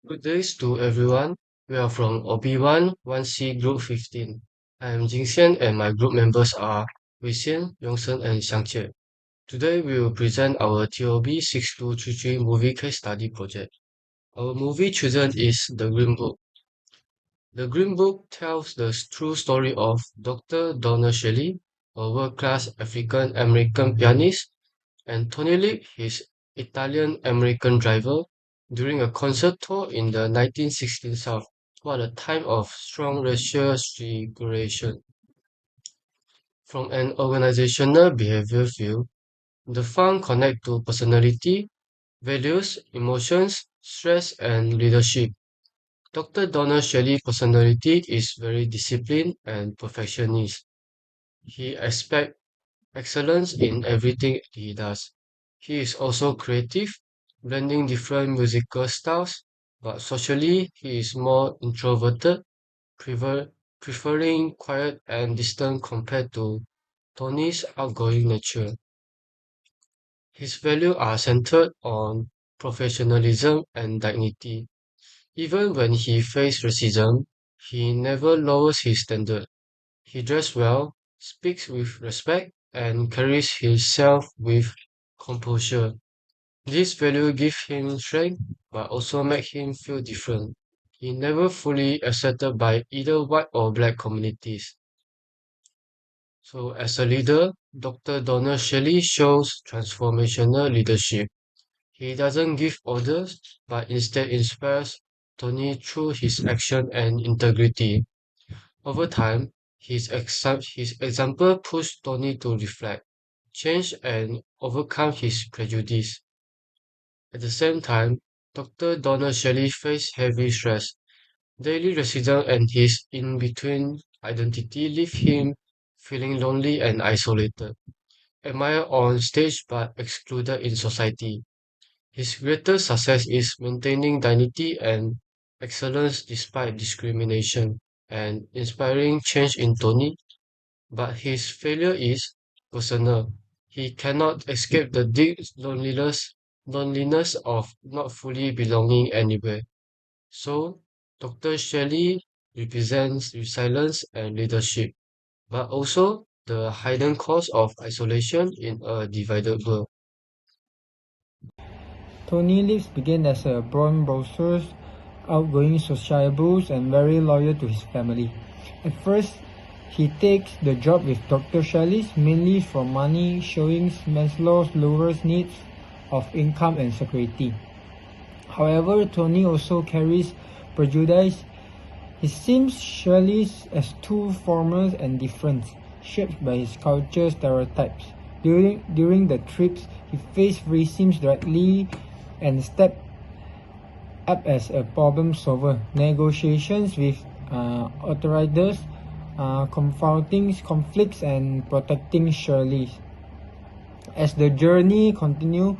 Good days to everyone. We are from OB1, 1C Group 15. I am Jingxian and my group members are Weixian, Yongsen and Xiangqie. Today we will present our TOB 6233 movie case study project. Our movie chosen is The Green Book. The Green Book tells the true story of Dr. Donald Shelley, a world-class African-American pianist, and Tony Lip, his Italian-American driver, during a concert tour in the 1960s South, what a time of strong racial segregation. From an organizational behavior view, the fund connect to personality, values, emotions, stress, and leadership. Dr. Donald Shelley's personality is very disciplined and perfectionist. He expects excellence in everything he does. He is also creative, blending different musical styles, but socially he is more introverted, preferring quiet and distant compared to Tony's outgoing nature. His values are centered on professionalism and dignity. Even when he faces racism, he never lowers his standard. He dresses well, speaks with respect, and carries himself with composure. This value give him strength, but also make him feel different. He never fully accepted by either white or black communities. So as a leader, Dr. Donald Shelley shows transformational leadership. He doesn't give orders, but instead inspires Tony through his action and integrity. Over time, his example pushed Tony to reflect, change, and overcome his prejudice. At the same time, Dr. Donald Shelley faced heavy stress. Daily racism and his in-between identity leave him feeling lonely and isolated, admired on stage but excluded in society. His greatest success is maintaining dignity and excellence despite discrimination and inspiring change in Tony, but his failure is personal. He cannot escape the deep loneliness of not fully belonging anywhere. So, Dr. Shelley represents resilience and leadership, but also the hidden cost of isolation in a divided world. Tony Lips began as a born browser, outgoing, sociable, and very loyal to his family. At first, he takes the job with Dr. Shelley mainly for money, showing Maslow's lower needs of income and security. However, Tony also carries prejudice. He sees Shelley as too formal and different, shaped by his culture stereotypes. During the trips, he faced racism directly and stepped up as a problem solver. Negotiations with authorities, confronting conflicts, and protecting Shirley. As the journey continues,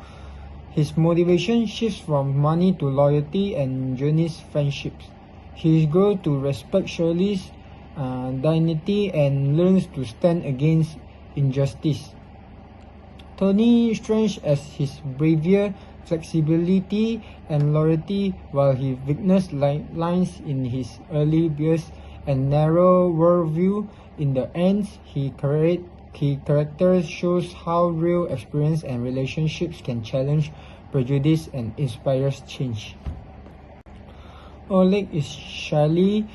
his motivation shifts from money to loyalty and journeys friendships. He grows to respect Shirley's dignity and learns to stand against injustice. Tony strange as his bravery, flexibility, and loyalty, while he witnessed lines in his early years and narrow worldview. In the end, his character shows how real experience and relationships can challenge prejudice and inspire change. Oleg is shyly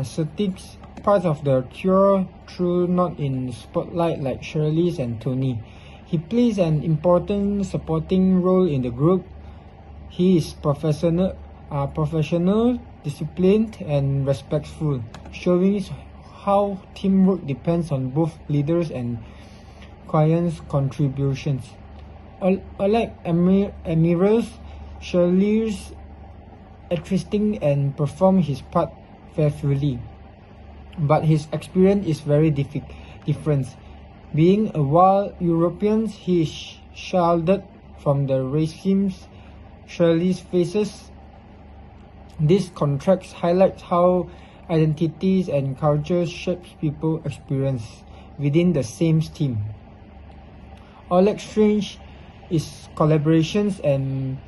sticks part of the cure, through not in spotlight like Shirley's and Tony. He plays an important supporting role in the group. He is professional, disciplined, and respectful, showing how teamwork depends on both leaders and clients' contributions. Unlike Amirals, Shirley's interesting and perform his part faithfully, but his experience is very different. Being a wild European, he is shielded from the racism Shirley faces. This contrast highlights how identities and cultures shape people's experience within the same team. Oleg Strange is collaborations and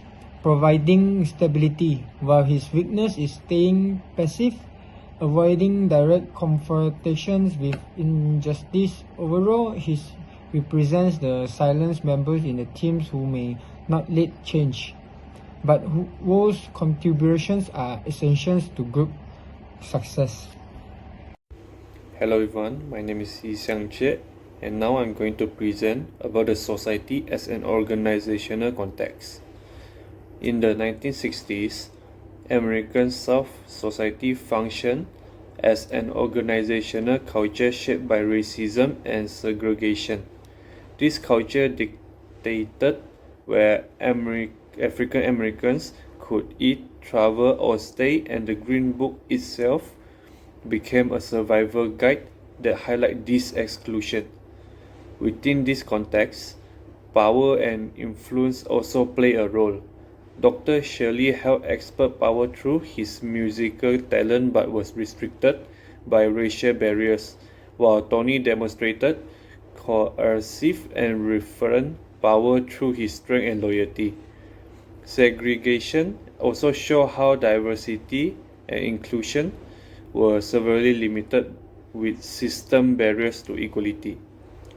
providing stability, while his weakness is staying passive, avoiding direct confrontations with injustice. Overall, he represents the silenced members in the teams who may not lead change, but whose contributions are essential to group success. Hello everyone, my name is Yi Xiang Jie, and now I'm going to present about the society as an organizational context. In the 1960s, American South society functioned as an organizational culture shaped by racism and segregation. This culture dictated where African Americans could eat, travel, or stay, and the Green Book itself became a survival guide that highlight this exclusion. Within this context, power and influence also play a role. Dr. Shirley held expert power through his musical talent but was restricted by racial barriers, while Tony demonstrated coercive and referent power through his strength and loyalty. Segregation also show how diversity and inclusion were severely limited with system barriers to equality.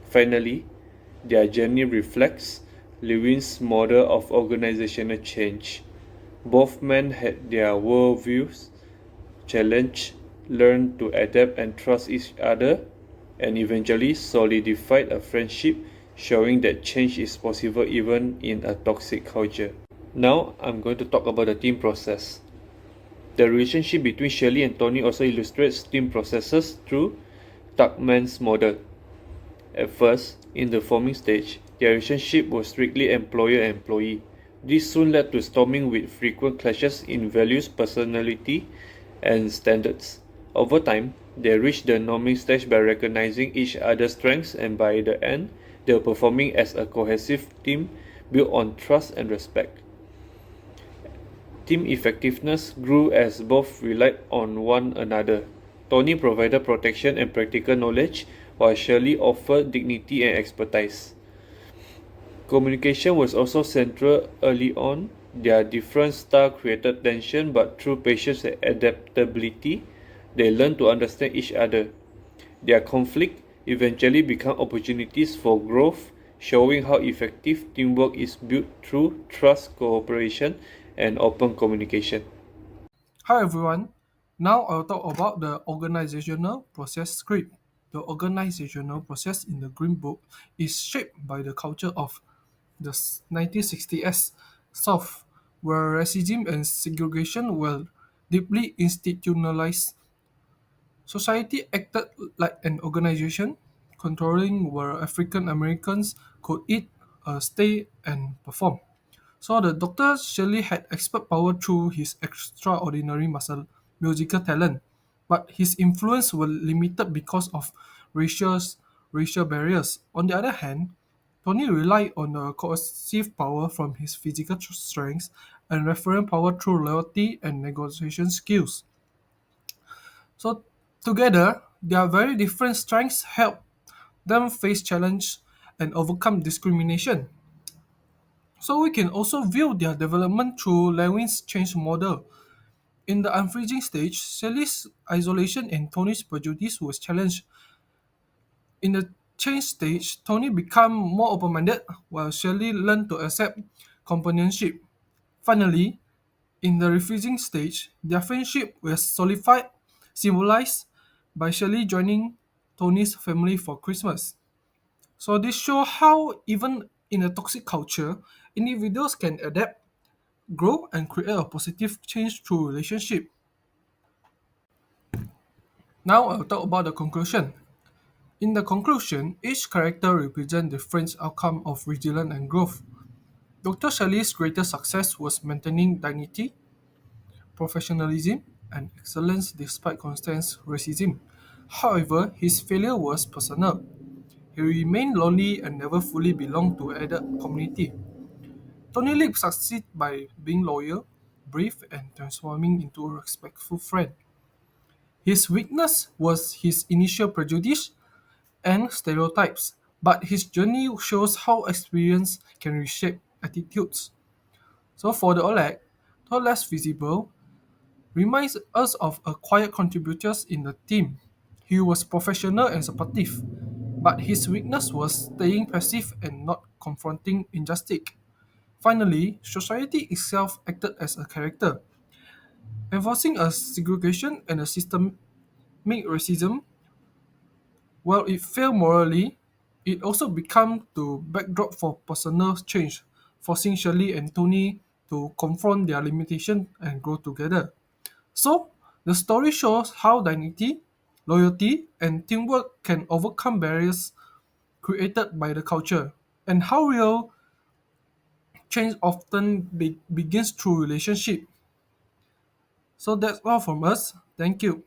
Finally, their journey reflects Lewin's model of organizational change. Both men had their worldviews challenged, learned to adapt and trust each other, and eventually solidified a friendship, showing that change is possible even in a toxic culture. Now, I'm going to talk about the team process. The relationship between Shirley and Tony also illustrates team processes through Tuckman's model. At first, in the forming stage, their relationship was strictly employer-employee. This soon led to storming with frequent clashes in values, personality, and standards. Over time, they reached the norming stage by recognizing each other's strengths, and by the end, they were performing as a cohesive team built on trust and respect. Team effectiveness grew as both relied on one another. Tony provided protection and practical knowledge, while Shirley offered dignity and expertise. Communication was also central early on. Their different styles created tension, but through patience and adaptability, they learned to understand each other. Their conflict eventually became opportunities for growth, showing how effective teamwork is built through trust, cooperation, and open communication. Hi everyone. Now I'll talk about the organizational process script. The organizational process in the Green Book is shaped by the culture of the 1960s South, where racism and segregation were deeply institutionalized. Society acted like an organization, controlling where African Americans could eat, stay, and perform. So the Doctor Shirley had expert power through his extraordinary musical talent, but his influence was limited because of racial racial barriers. On the other hand, Tony relied on the coercive power from his physical strengths and referent power through loyalty and negotiation skills. So together, their very different strengths help them face challenge and overcome discrimination. So we can also view their development through Lewin's change model. In the unfreezing stage, Shelley's isolation and Tony's prejudice was challenged. In the change stage, Tony became more open-minded while Shelley learned to accept companionship. Finally, in the refusing stage, their friendship was solidified, symbolized by Shelley joining Tony's family for Christmas. So this shows how even in a toxic culture, individuals can adapt, grow, and create a positive change through relationship. Now I'll talk about the conclusion. In the conclusion, each character represents different outcome of resilience and growth. Dr. Shelley's greatest success was maintaining dignity, professionalism, and excellence despite constant racism. However, his failure was personal. He remained lonely and never fully belonged to either community. Tony Lip succeeded by being loyal, brave, and transforming into a respectful friend. His weakness was his initial prejudice and stereotypes, but his journey shows how experience can reshape attitudes. So for the Oleg, though less visible, reminds us of a quiet contributors in the team. He was professional and supportive, but his weakness was staying passive and not confronting injustice. Finally, society itself acted as a character, enforcing a segregation and a systemic racism. While it failed morally, it also became the backdrop for personal change, forcing Shirley and Tony to confront their limitation and grow together. So, the story shows how dignity, loyalty, and teamwork can overcome barriers created by the culture, and how real change often begins through relationship. So that's all from us. Thank you.